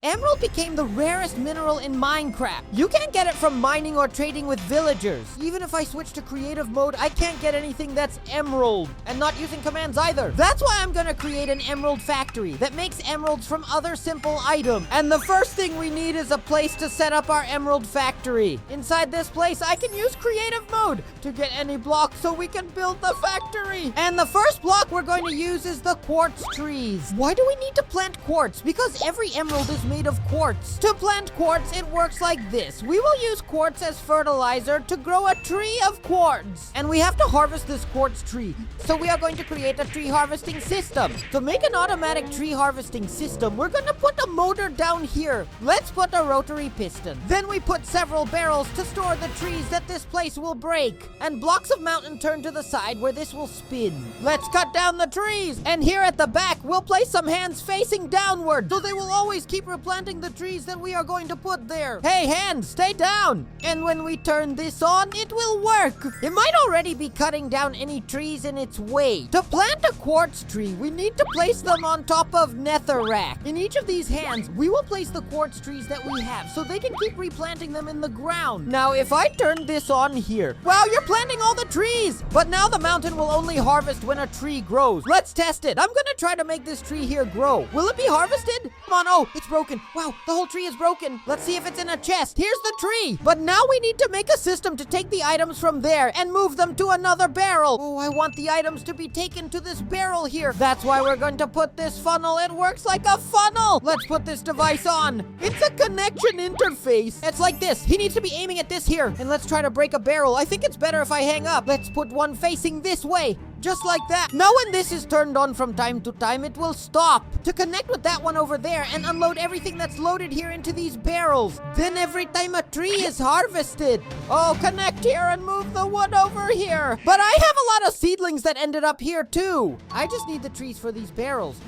Emerald became the rarest mineral in Minecraft. You can't get it from mining or trading with villagers. Even if I switch to creative mode, I can't get anything that's emerald. And not using commands either. That's why I'm gonna create an emerald factory that makes emeralds from other simple items. And the first thing we need is a place to set up our emerald factory. Inside this place, I can use creative mode to get any block so we can build the factory. And the first block we're going to use is the quartz trees. Why do we need to plant quartz? Because every emerald is made of quartz. To plant quartz, it works like this. We will use quartz as fertilizer to grow a tree of quartz. And we have to harvest this quartz tree. So we are going to create a tree harvesting system. To make an automatic tree harvesting system, we're going to put a motor down here. Let's put a rotary piston. Then we put several barrels to store the trees that this place will break. And blocks of mountain turn to the side where this will spin. Let's cut down the trees. And here at the back, we'll place some hands facing downward. So they will always keep replanting the trees that we are going to put there. Hey, hands, stay down. And when we turn this on, it will work. It might already be cutting down any trees in its way. To plant a quartz tree, we need to place them on top of netherrack. In each of these hands, we will place the quartz trees that we have so they can keep replanting them in the ground. Now, if I turn this on here, wow, you're planting all the trees. But now the mountain will only harvest when a tree grows. Let's test it. I'm gonna try to make this tree here grow. Will it be harvested? Come on, oh, it's broken. Wow, the whole tree is broken. Let's see if it's in a chest. Here's the tree. But now we need to make a system to take the items from there and move them to another barrel. Oh, I want the items to be taken to this barrel here. That's why we're going to put this funnel. It works like a funnel. Let's put this device on. It's a connection interface. It's like this. He needs to be aiming at this here. And let's try to break a barrel. I think it's better if I hang up. Let's put one facing this way. Just like that. Now when this is turned on from time to time, it will stop to connect with that one over there and unload everything that's loaded here into these barrels. Then every time a tree is harvested, oh, connect here and move the wood over here. But I have a lot of seedlings that ended up here too. I just need the trees for these barrels.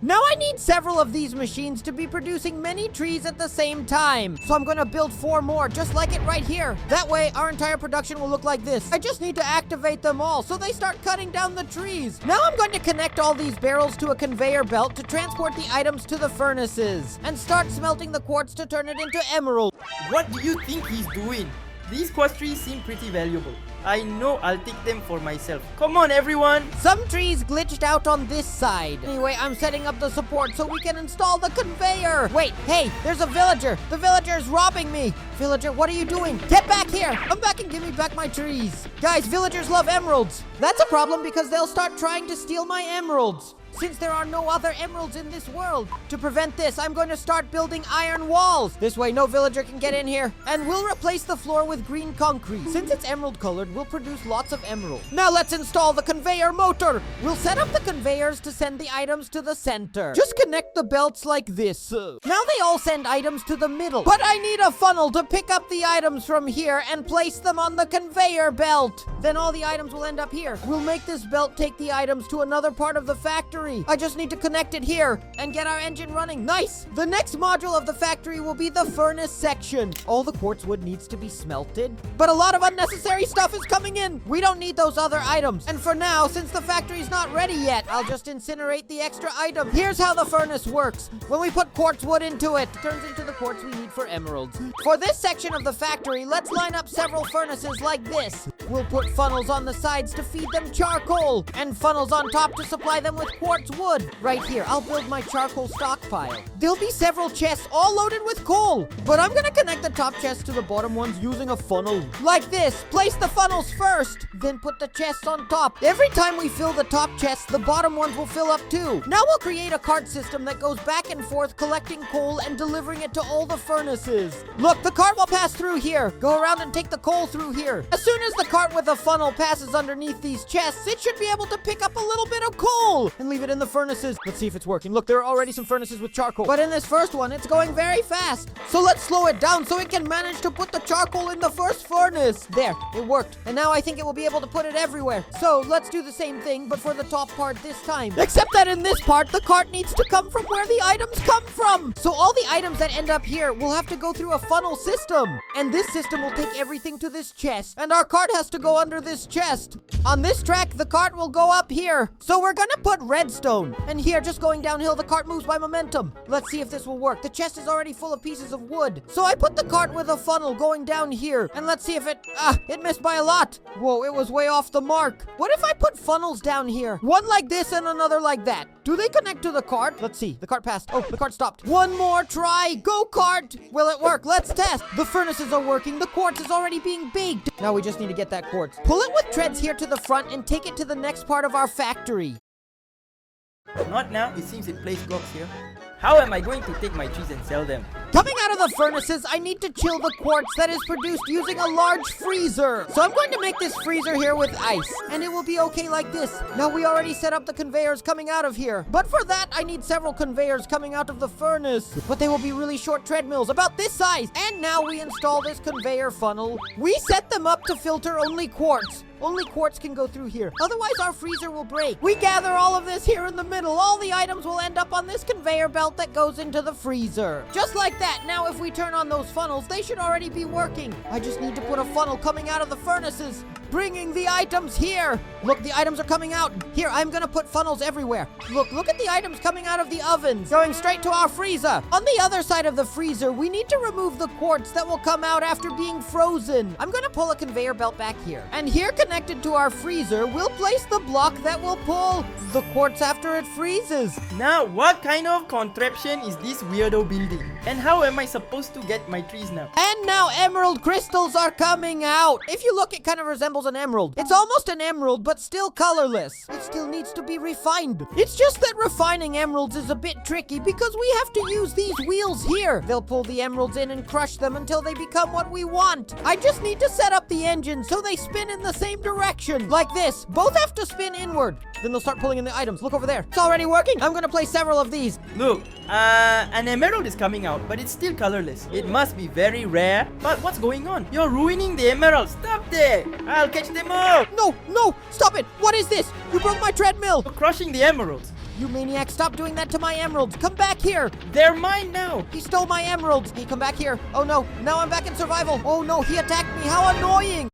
Now I need several of these machines to be producing many trees at the same time. So I'm gonna build 4 more, just like it right here. That way, our entire production will look like this. I just need to activate them all so they start cutting down the trees. Now I'm going to connect all these barrels to a conveyor belt to transport the items to the furnaces and start smelting the quartz to turn it into emerald. What do you think he's doing? These quartz trees seem pretty valuable. I know I'll take them for myself. Come on, everyone! Some trees glitched out on this side. Anyway, I'm setting up the support so we can install the conveyor. Wait, hey, there's a villager. The villager's robbing me. Villager, what are you doing? Get back here. Come back and give me back my trees. Guys, villagers love emeralds. That's a problem because they'll start trying to steal my emeralds. Since there are no other emeralds in this world. To prevent this, I'm going to start building iron walls. This way, no villager can get in here. And we'll replace the floor with green concrete. Since it's emerald colored, we'll produce lots of emerald. Now let's install the conveyor motor. We'll set up the conveyors to send the items to the center. Just connect the belts like this. Now they all send items to the middle. But I need a funnel to pick up the items from here and place them on the conveyor belt. Then all the items will end up here. We'll make this belt take the items to another part of the factory. I just need to connect it here and get our engine running. Nice! The next module of the factory will be the furnace section. All the quartz wood needs to be smelted, but a lot of unnecessary stuff is coming in. We don't need those other items. And for now, since the factory's not ready yet, I'll just incinerate the extra item. Here's how the furnace works. When we put quartz wood into it, it turns into the quartz we need for emeralds. For this section of the factory, let's line up several furnaces like this. We'll put funnels on the sides to feed them charcoal, and funnels on top to supply them with quartz wood. Right here, I'll build my charcoal stockpile. There'll be several chests all loaded with coal, but I'm gonna connect the top chests to the bottom ones using a funnel. Like this. Place the funnels first, then put the chests on top. Every time we fill the top chests, the bottom ones will fill up too. Now we'll create a cart system that goes back and forth collecting coal and delivering it to all the furnaces. Look, the cart will pass through here. Go around and take the coal through here. As soon as the cart with a funnel passes underneath these chests, it should be able to pick up a little bit of coal and leave it in the furnaces. Let's see if it's working. Look, there are already some furnaces with charcoal. But in this first one, it's going very fast. So let's slow it down so it can manage to put the charcoal in the first furnace. There, it worked. And now I think it will be able to put it everywhere. So let's do the same thing, but for the top part this time. Except that in this part, the cart needs to come from where the items come from. So all the items that end up here will have to go through a funnel system. And this system will take everything to this chest. And our cart has to go under this chest. On this track, the cart will go up here. So we're gonna put red sandstone. And here, just going downhill, the cart moves by momentum. Let's see if this will work. The chest is already full of pieces of wood. So I put the cart with a funnel going down here. And let's see if it missed by a lot. Whoa, it was way off the mark. What if I put funnels down here? One like this and another like that. Do they connect to the cart? Let's see. The cart passed. Oh, the cart stopped. One more try. Go, cart. Will it work? Let's test. The furnaces are working. The quartz is already being baked. Now we just need to get that quartz. Pull it with treads here to the front and take it to the next part of our factory. Not now, it seems it plays blocks here. How am I going to take my trees and sell them? Coming out of the furnaces, I need to chill the quartz that is produced using a large freezer. So I'm going to make this freezer here with ice, and it will be okay like this. Now we already set up the conveyors coming out of here. But for that, I need several conveyors coming out of the furnace. But they will be really short treadmills, about this size. And now we install this conveyor funnel. We set them up to filter only quartz. Only quartz can go through here. Otherwise, our freezer will break. We gather all of this here in the middle. All the items will end up on this conveyor belt that goes into the freezer. Just like that. Now, if we turn on those funnels, they should already be working. I just need to put a funnel coming out of the furnaces, bringing the items here. Look, the items are coming out. Here, I'm gonna put funnels everywhere. Look at the items coming out of the ovens, going straight to our freezer. On the other side of the freezer, we need to remove the quartz that will come out after being frozen. I'm gonna pull a conveyor belt back here. And here, connected to our freezer, we'll place the block that will pull the quartz after it freezes. Now, what kind of contraption is this weirdo building? And how am I supposed to get my trees now? And now emerald crystals are coming out. If you look, it kind of resembles an emerald. It's almost an emerald, but still colorless. It still needs to be refined. It's just that refining emeralds is a bit tricky because we have to use these wheels here. They'll pull the emeralds in and crush them until they become what we want. I just need to set up the engine so they spin in the same direction. Like this. Both have to spin inward. Then they'll start pulling in the items. Look over there. It's already working. I'm gonna place several of these. Look, an emerald is coming out, but it's still colorless. It must be very rare. But what's going on? You're ruining the emeralds. Stop there. I'll catch them all. No, stop it. What is this? You broke my treadmill. You're crushing the emeralds. You maniac, stop doing that to my emeralds. Come back here. They're mine now. He stole my emeralds. Hey, come back here. Oh no, now I'm back in survival. Oh no, he attacked me. How annoying.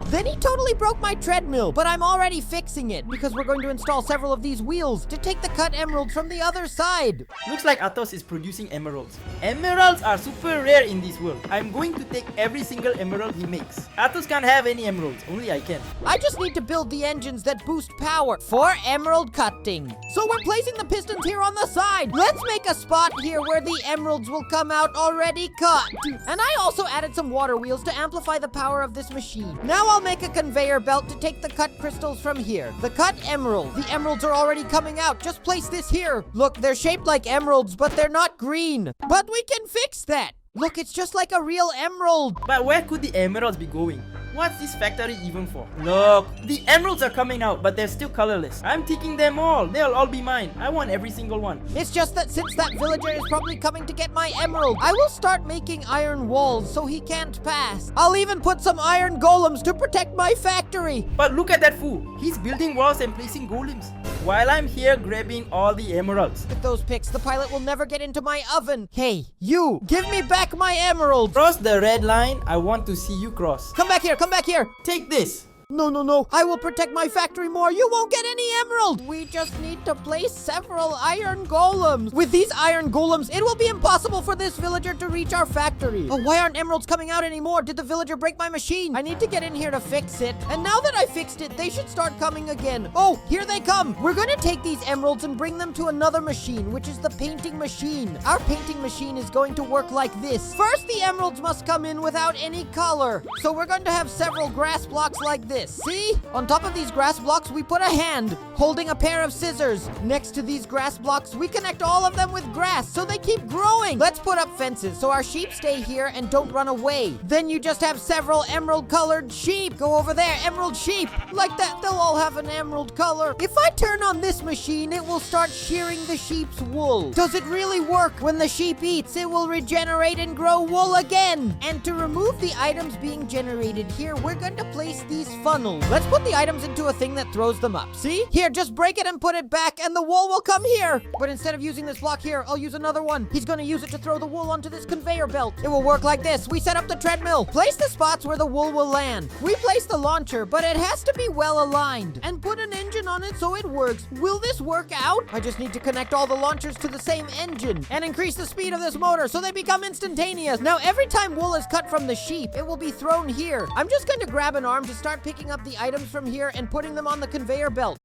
Then he totally broke my treadmill, but I'm already fixing it because we're going to install several of these wheels to take the cut emeralds from the other side. Looks like Athos is producing emeralds. Emeralds are super rare in this world. I'm going to take every single emerald he makes. Athos can't have any emeralds, only I can. I just need to build the engines that boost power for emerald cutting. So we're placing the pistons here on the side. Let's make a spot here where the emeralds will come out already cut. And I also added some water wheels to amplify the power of this machine. Now I'll make a conveyor belt to take the cut crystals from here. The cut emerald. The emeralds are already coming out. Just place this here. Look, they're shaped like emeralds, but they're not green. But we can fix that. Look, it's just like a real emerald. But where could the emeralds be going? What's this factory even for? Look, the emeralds are coming out, but they're still colorless. I'm taking them all. They'll all be mine. I want every single one. It's just that since that villager is probably coming to get my emerald, I will start making iron walls so he can't pass. I'll even put some iron golems to protect my factory. But look at that fool. He's building walls and placing golems, while I'm here grabbing all the emeralds. With those picks, the pilot will never get into my oven. Hey, you, give me back my emerald. Cross the red line. I want to see you cross. Come back here, come back here. Take this. No. I will protect my factory more. You won't get any emerald. We just need to place several iron golems. With these iron golems, it will be impossible for this villager to reach our factory. Oh, why aren't emeralds coming out anymore? Did the villager break my machine? I need to get in here to fix it. And now that I fixed it, they should start coming again. Oh, here they come. We're going to take these emeralds and bring them to another machine, which is the painting machine. Our painting machine is going to work like this. First, the emeralds must come in without any color. So we're going to have several grass blocks like this. See? On top of these grass blocks, we put a hand holding a pair of scissors. Next to these grass blocks, we connect all of them with grass so they keep growing. Let's put up fences so our sheep stay here and don't run away. Then you just have several emerald colored sheep. Go over there, emerald sheep. Like that, they'll all have an emerald color. If I turn on this machine, it will start shearing the sheep's wool. Does it really work? When the sheep eats, it will regenerate and grow wool again. And to remove the items being generated here, we're going to place these funnel. Let's put the items into a thing that throws them up. See? Here, just break it and put it back, and the wool will come here. But instead of using this block here, I'll use another one. He's gonna use it to throw the wool onto this conveyor belt. It will work like this. We set up the treadmill. Place the spots where the wool will land. We place the launcher, but it has to be well aligned. And put an engine on it so it works. Will this work out? I just need to connect all the launchers to the same engine and increase the speed of this motor so they become instantaneous. Now, every time wool is cut from the sheep, it will be thrown here. I'm just going to grab an arm to start picking up the items from here and putting them on the conveyor belt.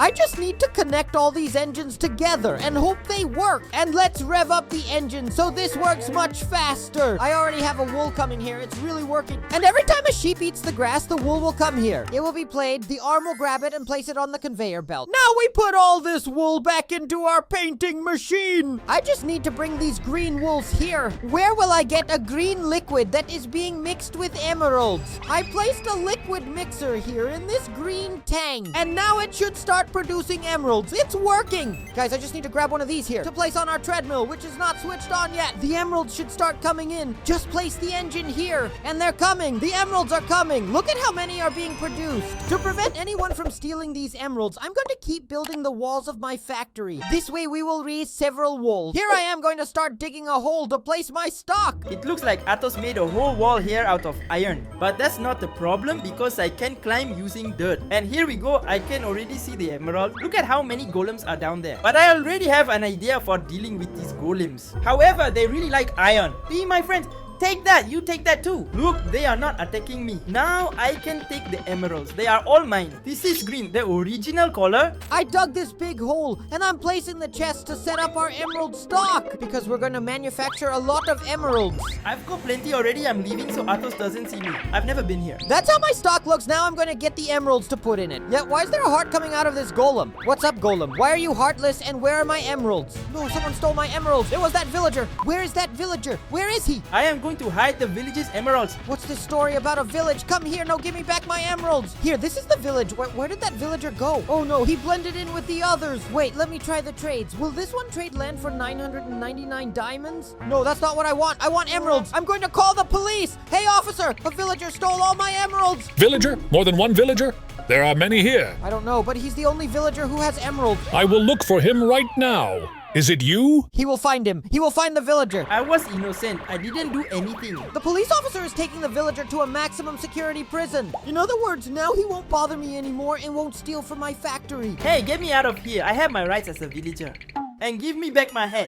I just need to connect all these engines together and hope they work. And let's rev up the engine so this works much faster. I already have a wool coming here. It's really working. And every time a sheep eats the grass, the wool will come here. It will be played. The arm will grab it and place it on the conveyor belt. Now we put all this wool back into our painting machine. I just need to bring these green wools here. Where will I get a green liquid that is being mixed with emeralds? I placed a liquid mixer here in this green tank. And now it should start producing emeralds. It's working. Guys, I just need to grab one of these here to place on our treadmill, which is not switched on yet. The emeralds should start coming in. Just place the engine here, and they're coming. The emeralds are coming. Look at how many are being produced. To prevent anyone from stealing these emeralds, I'm going to keep building the walls of my factory. This way we will raise several walls. Here I am going to start digging a hole to place my stock. It looks like Athos made a whole wall here out of iron. But that's not the problem because I can climb using dirt. And here we go. I can already see the emerald. Look at how many golems are down there. But I already have an idea for dealing with these golems. However, they really like iron. Be my friends. Take that, you take that too. Look, they are not attacking me. Now I can take the emeralds. They are all mine. This is green, the original color. I dug this big hole and I'm placing the chest to set up our emerald stock because we're going to manufacture a lot of emeralds. I've got plenty already. I'm leaving so Athos doesn't see me. I've never been here. That's how my stock looks. Now I'm going to get the emeralds to put in it. Yeah, why is there a heart coming out of this golem? What's up, golem? Why are you heartless and where are my emeralds? No, someone stole my emeralds. It was that villager. Where is that villager? Where is he? I am going to hide the village's emeralds. What's this story about a village? Come here, no, give me back my emeralds. Here, this is the village. Where did that villager go? Oh no, he blended in with the others. Wait, let me try the trades. Will this one trade land for 999 diamonds? No, that's not what I want. I want emeralds. I'm going to call the police. Hey, officer, a villager stole all my emeralds. Villager? More than one villager? There are many here. I don't know, but he's the only villager who has emeralds. I will look for him right now. Is it you? He will find him. He will find the villager. I was innocent. I didn't do anything. The police officer is taking the villager to a maximum security prison. In other words, now he won't bother me anymore and won't steal from my factory. Hey, get me out of here. I have my rights as a villager. And give me back my head.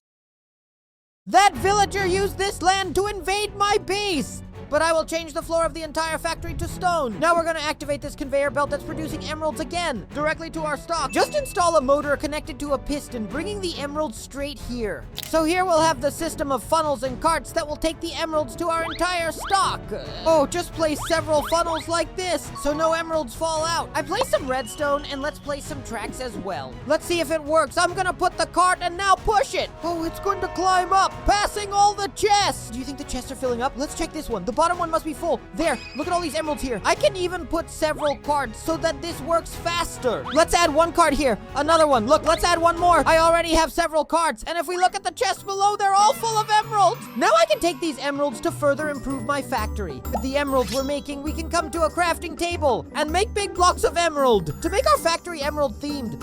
That villager used this land to invade my base. But I will change the floor of the entire factory to stone. Now we're going to activate this conveyor belt that's producing emeralds again, directly to our stock. Just install a motor connected to a piston, bringing the emeralds straight here. So here we'll have the system of funnels and carts that will take the emeralds to our entire stock. Oh, just place several funnels like this, so no emeralds fall out. I placed some redstone, and let's place some tracks as well. Let's see if it works. I'm going to put the cart and now push it. Oh, it's going to climb up, passing all the chests. Do you think the chests are filling up? Let's check this one. The bottom one must be full. There, look at all these emeralds here. I can even put several carts so that this works faster. Let's add one cart here. Another one. Look, let's add one more. I already have several carts. And if we look at the chests below, they're all full of emeralds. Now I can take these emeralds to further improve my factory. With the emeralds we're making, we can come to a crafting table and make big blocks of emerald to make our factory emerald themed.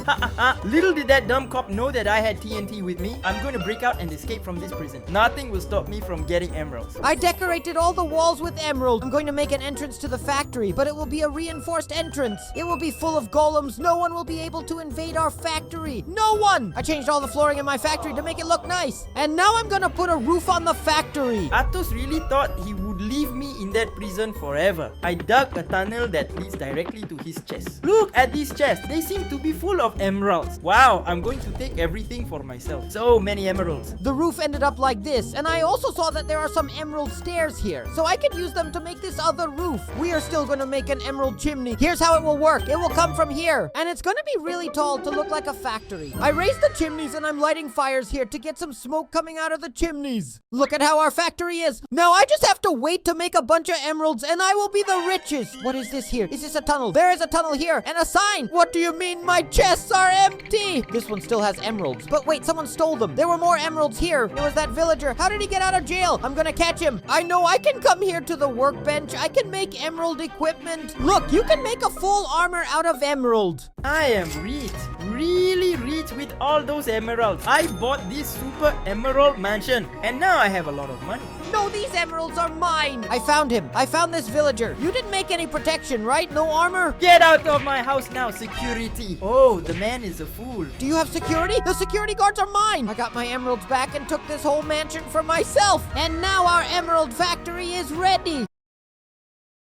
Little did that dumb cop know that I had TNT with me. I'm going to break out and escape from this prison. Nothing will stop me from getting emeralds. I decorated all the walls with emerald. I'm going to make an entrance to the factory, but it will be a reinforced entrance. It will be full of golems. No one will be able to invade our factory. No one! I changed all the flooring in my factory to make it look nice. And now I'm gonna put a roof on the factory. Athos really thought he would leave me in that prison forever. I dug a tunnel that leads directly to his chest. Look at these chests. They seem to be full of emeralds. Wow, I'm going to take everything for myself. So many emeralds. The roof ended up like this, and I also saw that there are some emerald stairs here, so I could use them to make this other roof. We are still going to make an emerald chimney. Here's how it will work. It will come from here, and it's going to be really tall to look like a factory. I raised the chimneys, and I'm lighting fires here to get some smoke coming out of the chimneys. Look at how our factory is. Now I just have to wait wait to make a bunch of emeralds and I will be the richest. What is this here? Is this a tunnel? There is a tunnel here and a sign. What do you mean my chests are empty? This one still has emeralds. But wait, someone stole them. There were more emeralds here. It was that villager. How did he get out of jail? I'm gonna catch him. I know I can come here to the workbench. I can make emerald equipment. Look, you can make a full armor out of emerald. I am rich, really rich with all those emeralds. I bought this super emerald mansion and now I have a lot of money. No, these emeralds are mine. I found him. I found this villager. You didn't make any protection, right? No armor? Get out of my house now, security. Oh, the man is a fool. Do you have security? The security guards are mine. I got my emeralds back and took this whole mansion for myself. And now our emerald factory is ready.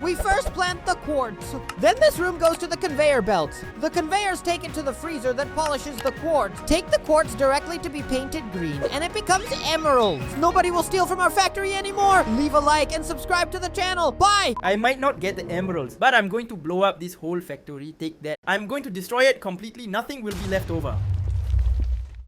We first plant the quartz. Then this room goes to the conveyor belts. The conveyors take it to the freezer that polishes the quartz. Take the quartz directly to be painted green and it becomes emeralds. Nobody will steal from our factory anymore. Leave a like and subscribe to the channel. Bye! I might not get the emeralds, but I'm going to blow up this whole factory. Take that. I'm going to destroy it completely. Nothing will be left over.